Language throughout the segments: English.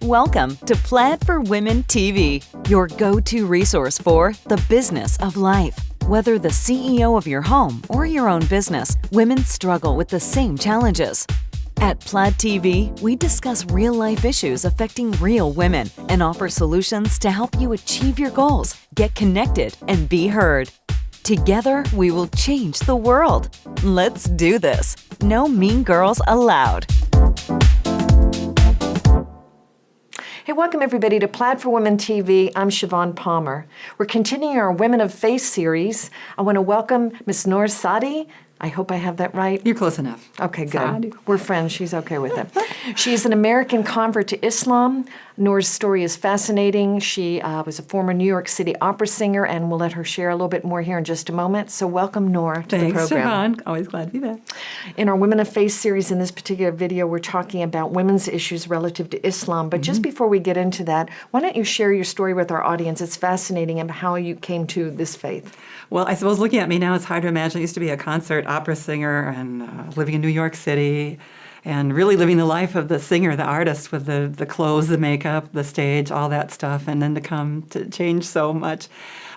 Welcome to Plaid for Women TV, your go-to resource for the business of life. Whether the CEO of your home or your own business, women struggle with the same challenges. At Plaid TV, we discuss real-life issues affecting real women and offer solutions to help you achieve your goals, get connected, and be heard. Together, we will change the world. Let's do this. No mean girls allowed. Hey, welcome everybody to Plaid for Women TV. I'm Siobhan Palmer. We're continuing our Women of Faith series. I want to welcome Miss Noor Saadeh. I hope I have that right. You're close enough. Okay, good. Saadeh. We're friends. She's okay with it. She's an American convert to Islam. Noor's story is fascinating. She was a former New York City opera singer, and we'll let her share a little bit more here in just a moment. So welcome, Noor, to the program. Thanks, Siobhan. Always glad to be back. In our Women of Faith series, in this particular video, we're talking about women's issues relative to Islam. But just before we get into that, why don't you share your story with our audience? It's fascinating and how you came to this faith. Well, I suppose looking at me now, it's hard to imagine. I used to be a concert opera singer and living in New York City and really living the life of the singer, the artist, with the clothes, the makeup, the stage, all that stuff, and then to come to change so much.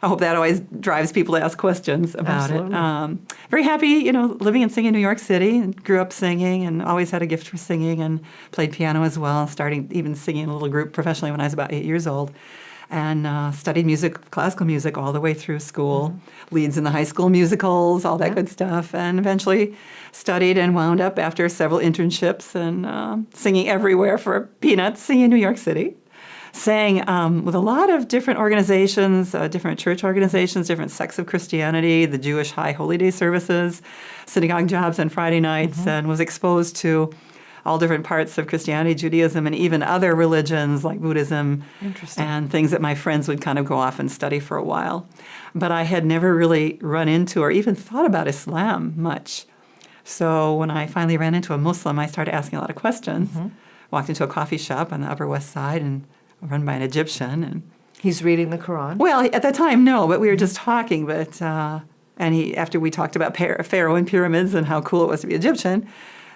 I hope that always drives people to ask questions about it. Very happy, living and singing in New York City, and grew up singing and always had a gift for singing and played piano as well, starting even singing in a little group professionally when I was about 8 years old. And studied music, classical music, all the way through school, leads in the high school musicals, all that good stuff, and eventually studied and wound up after several internships and singing everywhere for peanuts, singing in New York City. Sang with a lot of different organizations, different church organizations, different sects of Christianity, the Jewish High Holy Day services, synagogue jobs on Friday nights, and was exposed to all different parts of Christianity, Judaism, and even other religions like Buddhism and things that my friends would kind of go off and study for a while. But I had never really run into or even thought about Islam much. So when I finally ran into a Muslim, I started asking a lot of questions. Walked into a coffee shop on the Upper West Side and run by an Egyptian. And He's reading the Quran? Well, at that time, no, but we were just talking. But after we talked about Pharaoh and pyramids and how cool it was to be Egyptian,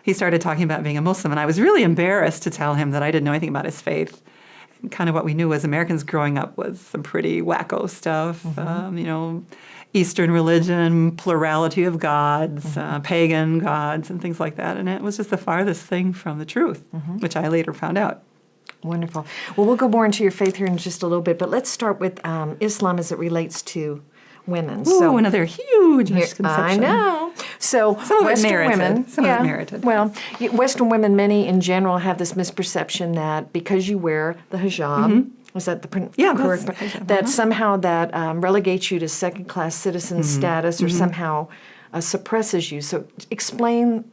he started talking about being a Muslim, and I was really embarrassed to tell him that I didn't know anything about his faith. And kind of what we knew as Americans growing up was some pretty wacko stuff, Eastern religion, plurality of gods, pagan gods, and things like that. And it was just the farthest thing from the truth, which I later found out. Wonderful. Well, we'll go more into your faith here in just a little bit, but let's start with Islam as it relates to women. Ooh, so another huge misconception. I know. So Western women, some of it merited. Well, Western women, many in general, have this misperception that because you wear the hijab, is that the correct? That somehow that relegates you to second-class citizen status, or somehow suppresses you. So explain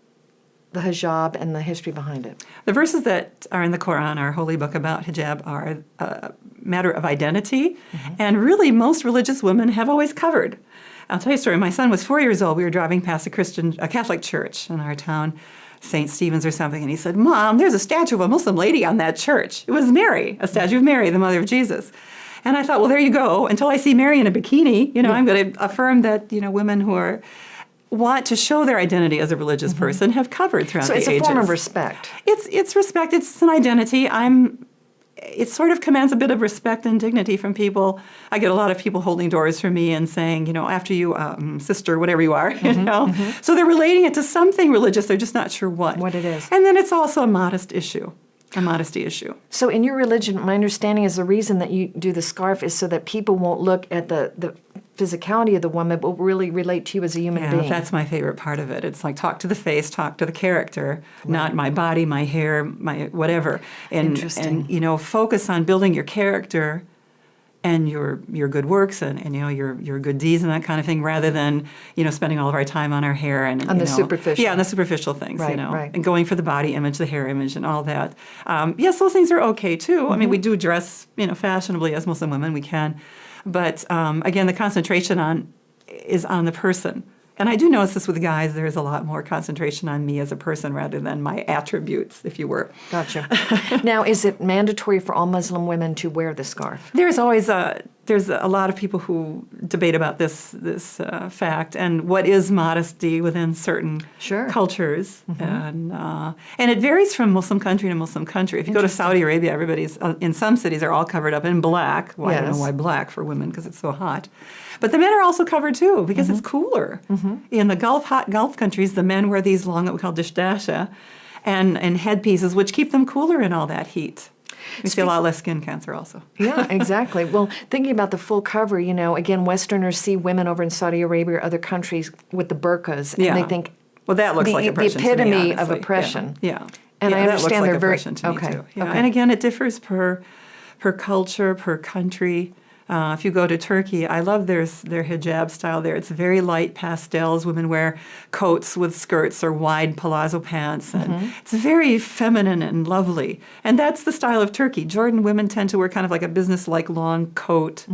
the hijab and the history behind it. The verses that are in the Quran, our holy book about hijab, are a matter of identity, and really most religious women have always covered. I'll tell you a story. My son was 4 years old. We were driving past a Catholic church in our town, St. Stephen's or something, and he said, "Mom, there's a statue of a Muslim lady on that church." It was Mary, a statue of Mary, the mother of Jesus. And I thought, well, there you go. Until I see Mary in a bikini, I'm going to affirm that, women who want to show their identity as a religious person have covered throughout the ages. So it's a form of respect. It's respect. It's an identity. It sort of commands a bit of respect and dignity from people. I get a lot of people holding doors for me and saying, after you, sister, whatever you are, So they're relating it to something religious. They're just not sure what it is. And then it's also a modesty issue. So in your religion, my understanding is the reason that you do the scarf is so that people won't look at the physicality of the woman, but really relate to you as a human being. That's my favorite part of it. It's like talk to the face, talk to the character, not my body, my hair, my whatever. Interesting. And focus on building your character and your good works and your good deeds and that kind of thing, rather than spending all of our time on our hair and on the superficial. Yeah, on the superficial things. Right. And going for the body image, the hair image, and all that. Yes, those things are okay too. I mean, we do dress fashionably as Muslim women. We can. But again, the concentration is on the person. And I do notice this with guys. There's a lot more concentration on me as a person rather than my attributes, if you were. Gotcha. Now, is it mandatory for all Muslim women to wear the scarf? There's always there's a lot of people who debate about this fact and what is modesty within certain cultures, and it varies from Muslim country to Muslim country. If you go to Saudi Arabia, everybody's in some cities are all covered up in black. Well, I don't know why black for women because it's so hot, but the men are also covered too because it's cooler. In the hot Gulf countries, the men wear these long, what we call dishdasha, and headpieces, which keep them cooler in all that heat. We see a lot less skin cancer also. Yeah, exactly. Well, thinking about the full cover, again, Westerners see women over in Saudi Arabia or other countries with the burqas, and they think, well, that looks like oppression. The epitome to me, of oppression. Yeah. And I understand that they're very to me too. Yeah. And again, it differs per culture, per country. If you go to Turkey, I love their hijab style there. It's very light pastels. Women wear coats with skirts or wide palazzo pants. And it's very feminine and lovely. And that's the style of Turkey. Jordan women tend to wear kind of like a business-like long coat,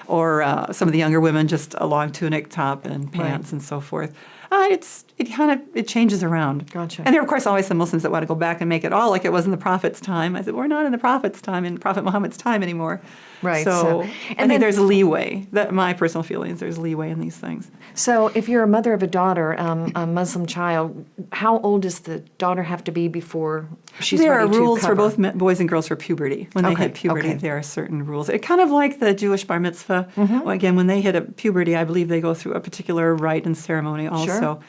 or some of the younger women just a long tunic top and pants and so forth. It changes around. Gotcha. And there are, of course, always some Muslims that want to go back and make it all like it was in the Prophet's time. I said, we're not in the Prophet's time, in Prophet Muhammad's time anymore. Right. So I think there's leeway. My personal feelings, there's leeway in these things. So if you're a mother of a daughter, a Muslim child, how old does the daughter have to be before she's ready to cover? There are rules for both boys and girls for puberty. When they hit puberty, there are certain rules. It's kind of like the Jewish bar mitzvah. Well, again, when they hit a puberty, I believe they go through a particular rite and ceremony also,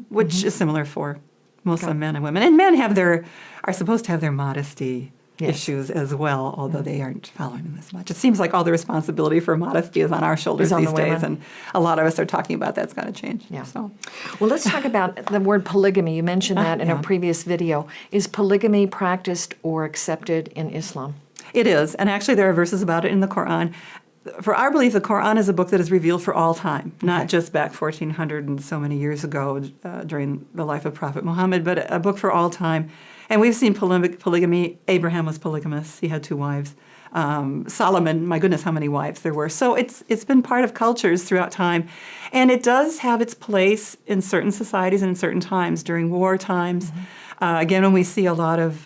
which is similar for Muslim men and women. And men are supposed to have their modesty issues as well, although they aren't following them as much. It seems like all the responsibility for modesty is on our shoulders these days, and a lot of us are talking about that's got to change. Yeah. So. Well, let's talk about the word polygamy. You mentioned that in a previous video. Is polygamy practiced or accepted in Islam? It is, and actually there are verses about it in the Quran. For our belief, the Quran is a book that is revealed for all time, not just back 1,400 and so many years ago during the life of Prophet Muhammad, but a book for all time. And we've seen polygamy. Abraham was polygamous. He had 2 wives. Solomon, my goodness, how many wives there were. So it's been part of cultures throughout time. And it does have its place in certain societies and in certain times, during war times. Again, when we see a lot of,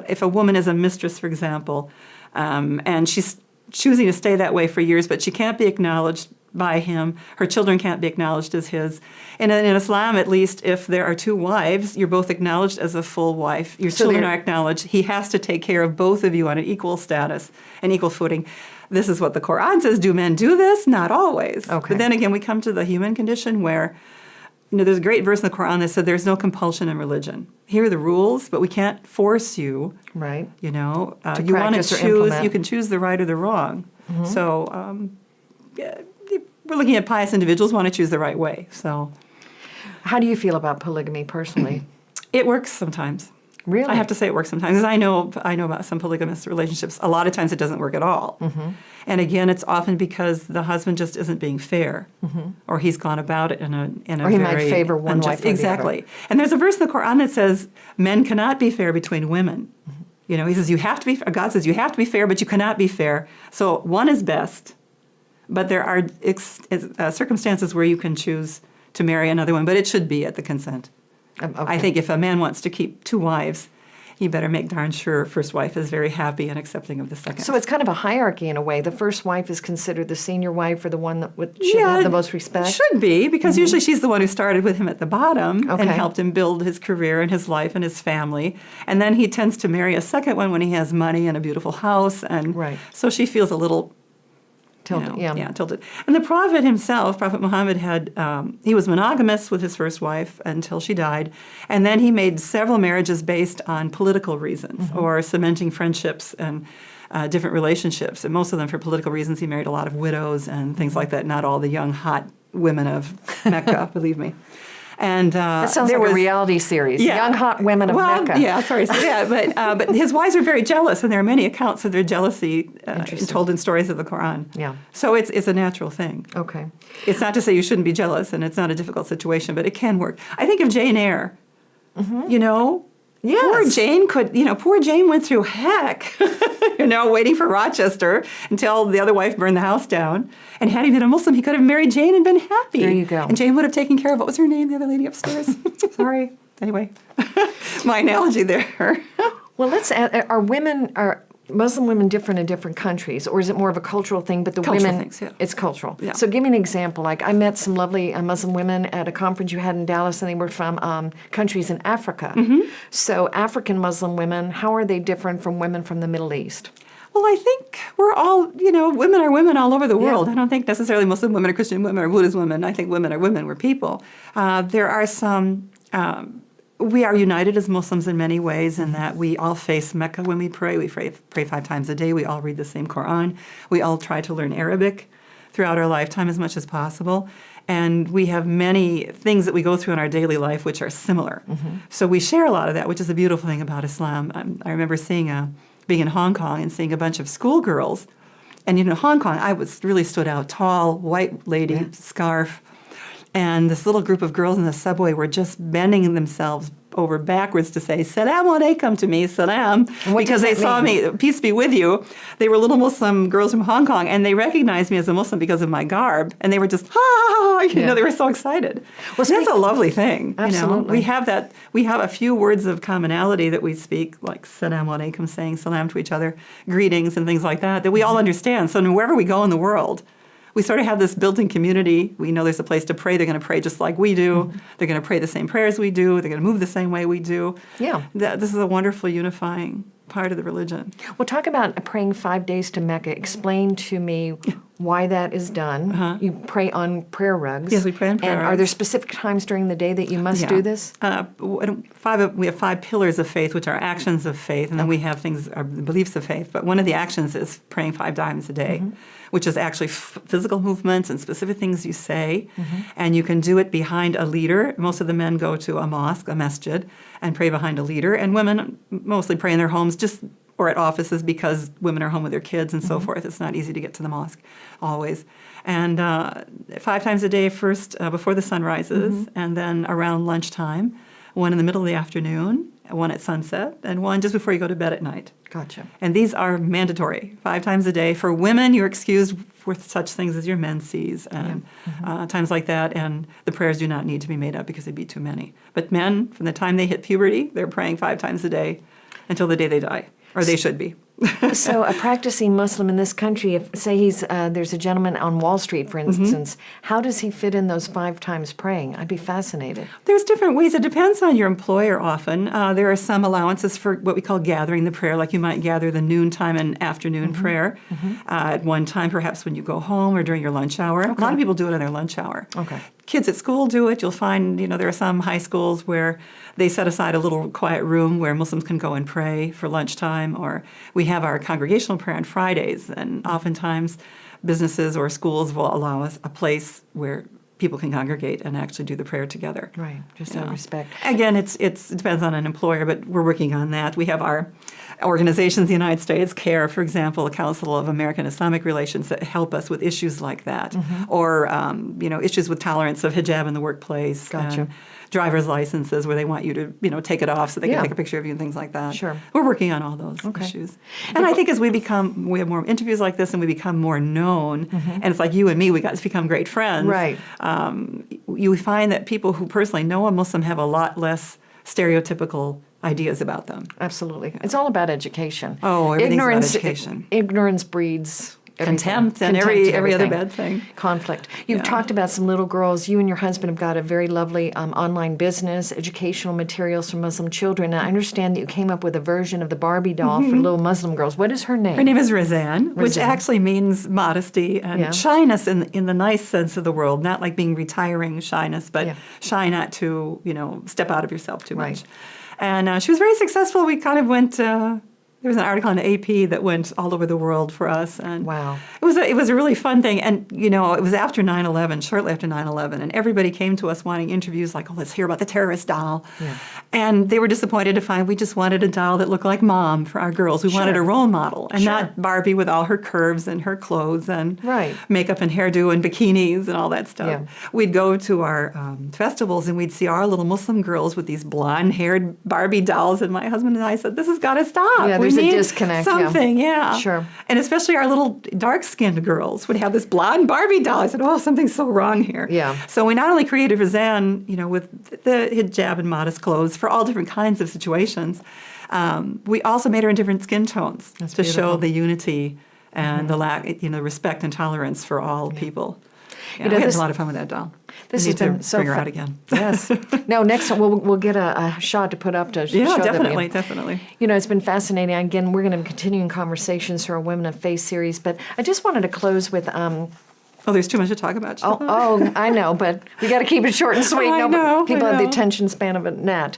if a woman is a mistress, for example, and she's choosing to stay that way for years, but she can't be acknowledged by him. Her children can't be acknowledged as his. And in Islam, at least, if there are 2 wives, you're both acknowledged as a full wife. Your children are acknowledged. He has to take care of both of you on an equal status, an equal footing. This is what the Quran says. Do men do this? Not always. Okay. But then again, we come to the human condition where, there's a great verse in the Quran that said there's no compulsion in religion. Here are the rules, but we can't force you. Right. You want to practice or choose. implement. You can choose the right or the wrong. So we're looking at pious individuals who want to choose the right way. So, how do you feel about polygamy personally? It works sometimes. Really? I have to say it works sometimes. Because I know about some polygamous relationships. A lot of times it doesn't work at all. And again, it's often because the husband just isn't being fair, or he's gone about it in a or he very might favor one wife or exactly. the other. And there's a verse in the Quran that says men cannot be fair between women. He says you have to be. God says you have to be fair, but you cannot be fair. So one is best, but there are circumstances where you can choose to marry another one, but it should be at the consent. Okay. I think if a man wants to keep 2 wives, he better make darn sure first wife is very happy and accepting of the second. So it's kind of a hierarchy in a way. The first wife is considered the senior wife, or the one that should have the most respect? Should be, because usually she's the one who started with him at the bottom and helped him build his career and his life and his family. And then he tends to marry a second one when he has money and a beautiful house. And so she feels a little tilted. Tilted. And the Prophet himself, Prophet Muhammad, he was monogamous with his first wife until she died, and then he made several marriages based on political reasons or cementing friendships and different relationships, and most of them for political reasons. He married a lot of widows and things like that, not all the young, hot women of Mecca, believe me. And that sounds like a reality series. Young hot women of Mecca. Yeah, sorry. But his wives were very jealous, and there are many accounts of their jealousy told in stories of the Quran. Yeah. So it's a natural thing. Okay. It's not to say you shouldn't be jealous, and it's not a difficult situation, but it can work. I think of Jane Eyre. Yes. Poor Jane went through heck, waiting for Rochester until the other wife burned the house down. And had he been a Muslim, he could have married Jane and been happy. There you go. And Jane would have taken care of, what was her name, the other lady upstairs? Sorry. Anyway, my analogy there. Well, let's add, are women Muslim women different in different countries, or is it more of a cultural thing? But the Cultural women, things, yeah. it's cultural. Yeah. So give me an example. Like I met some lovely Muslim women at a conference you had in Dallas, and they were from countries in Africa. So African Muslim women, how are they different from women from the Middle East? Well, I think we're all, women are women all over the world. I don't think necessarily Muslim women or Christian women or Buddhist women. I think women are women. We're people. There are some. We are united as Muslims in many ways in that we all face Mecca when we pray. We pray 5 times a day. We all read the same Quran. We all try to learn Arabic throughout our lifetime as much as possible. And we have many things that we go through in our daily life which are similar. So we share a lot of that, which is a beautiful thing about Islam. I remember being in Hong Kong and seeing a bunch of schoolgirls. And Hong Kong, I really stood out, tall, white lady, scarf. And this little group of girls in the subway were just bending themselves over backwards to say, Salam alaikum to me, salam, because they saw me, peace be with you. They were little Muslim girls from Hong Kong, and they recognized me as a Muslim because of my garb, and they were just, they were so excited. Well, that's a lovely thing. Absolutely. We have that. We have a few words of commonality that we speak, like salam alaikum, saying salam to each other, greetings and things like that we all understand. So wherever we go in the world, we sort of have this built-in community. We know there's a place to pray. They're going to pray just like we do. They're going to pray the same prayers we do. They're going to move the same way we do. Yeah. This is a wonderful unifying part of the religion. Well, talk about praying 5 days to Mecca. Explain to me why that is done. You pray on prayer rugs. Yes, we pray on prayer rugs. And are there specific times during the day that you must do this? We have 5 pillars of faith, which are actions of faith, and then we have our beliefs of faith. But one of the actions is praying 5 times a day, which is actually physical movements and specific things you say. And you can do it behind a leader. Most of the men go to a mosque, a masjid, and pray behind a leader. And women mostly pray in their homes or at offices because women are home with their kids and so forth. It's not easy to get to the mosque always. And 5 times a day, first before the sun rises, and then around lunchtime, one in the middle of the afternoon, one at sunset, and one just before you go to bed at night. Gotcha. And these are mandatory, 5 times a day. For women, you're excused for such things as your menses and times like that, and the prayers do not need to be made up because they'd be too many. But men, from the time they hit puberty, they're praying 5 times a day until the day they die, or they should be. So a practicing Muslim in this country, if say there's a gentleman on Wall Street, for instance, how does he fit in those 5 times praying? I'd be fascinated. There's different ways. It depends on your employer often. There are some allowances for what we call gathering the prayer, like you might gather the noontime and afternoon prayer at one time, perhaps when you go home or during your lunch hour. A lot of people do it in their lunch hour. Okay. Kids at school do it. You'll find, there are some high schools where they set aside a little quiet room where Muslims can go and pray for lunchtime, or we have our congregational prayer on Fridays, and oftentimes businesses or schools will allow us a place where people can congregate and actually do the prayer together. Right, just out of respect. Again, it depends on an employer, but we're working on that. We have our organizations in the United States, CARE, for example, the Council of American Islamic Relations, that help us with issues like that, or issues with tolerance of hijab in the workplace. Gotcha. Driver's licenses where they want you to take it off so they can take a picture of you and things like that. Sure. We're working on all those issues. And I think as we have more interviews like this and we become more known, and it's like you and me, we got to become great friends. Right. You find that people who personally know a Muslim have a lot less stereotypical ideas about them. Absolutely. Yeah. It's all about education. Oh, everything's about education. Ignorance breeds contempt and every other bad thing. Conflict. You've talked about some little girls. You and your husband have got a very lovely online business, educational materials for Muslim children. And I understand that you came up with a version of the Barbie doll for little Muslim girls. What is her name? Her name is Razanne, which actually means modesty and shyness in the nice sense of the word, not like being retiring shyness, but shy not to, step out of yourself too much. And she was very successful. We kind of went... there was an article in AP that went all over the world for us, and wow, it was a really fun thing. And it was after 9/11, shortly after 9/11, and everybody came to us wanting interviews, like, "Oh, let's hear about the terrorist doll." Yeah. And they were disappointed to find we just wanted a doll that looked like Mom for our girls. We wanted a role model, and not Barbie with all her curves and her clothes and makeup and hairdo and bikinis and all that stuff. Yeah. We'd go to our festivals and we'd see our little Muslim girls with these blonde-haired Barbie dolls, and my husband and I said, "This has got to stop. Yeah, we there's a need disconnect, yeah. something, yeah. Sure. And especially our little dark-skinned girls would have this blonde Barbie doll. I said, oh, something's so wrong here. Yeah. So we not only created Razanne, with the hijab and modest clothes for all different kinds of situations, we also made her in different skin tones to show the unity and the respect and tolerance for all people. Yeah, we had a lot of fun with that doll. This we has need been to so bring her fun. out again. Yes. No, next time we'll get a shot to put up to show definitely, that definitely. it's been fascinating. Again, we're going to be continuing conversations through our Women of Faith series, but I just wanted to close with. Oh, there's too much to talk about. I know, but we got to keep it short and sweet. I know, people I have the know. attention span of a gnat.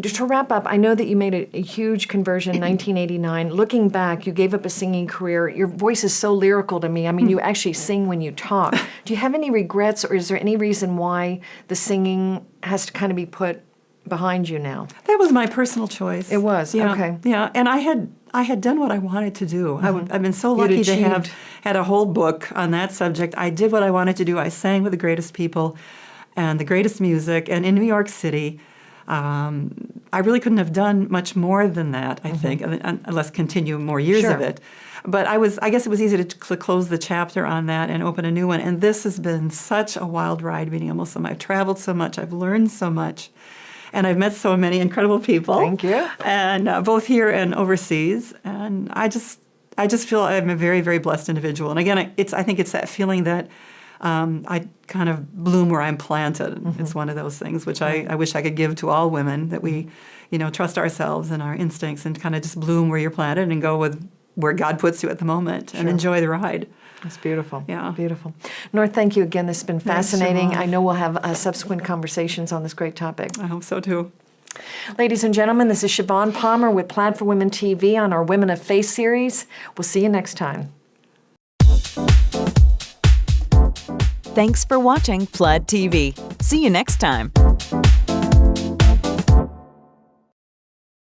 To wrap up, I know that you made a huge conversion in 1989. Looking back, you gave up a singing career. Your voice is so lyrical to me. I mean, you actually sing when you talk. Do you have any regrets, or is there any reason why the singing has to kind of be put behind you now? That was my personal choice. It was, yeah, okay. Yeah, and I had done what I wanted to do. I've been so lucky to have had a whole book on that subject. I did what I wanted to do. I sang with the greatest people and the greatest music, and in New York City. I really couldn't have done much more than that, I think, unless continue more years of it. But I guess it was easy to close the chapter on that and open a new one. And this has been such a wild ride being a Muslim. I've traveled so much. I've learned so much. And I've met so many incredible people. Thank you. And both here and overseas. And I just feel I'm a very, very blessed individual. And again, I think it's that feeling that I kind of bloom where I'm planted. It's one of those things which I wish I could give to all women, that we, trust ourselves and our instincts and kind of just bloom where you're planted and go with where God puts you at the moment and enjoy the ride. That's beautiful. Yeah. Beautiful. Nora, thank you again. This has been fascinating. Thanks, I know we'll have subsequent conversations on this great topic. I hope so too. Ladies and gentlemen, this is Siobhan Palmer with Plaid for Women TV on our Women of Faith series. We'll see you next time. Thanks for watching Plaid TV. See you next time.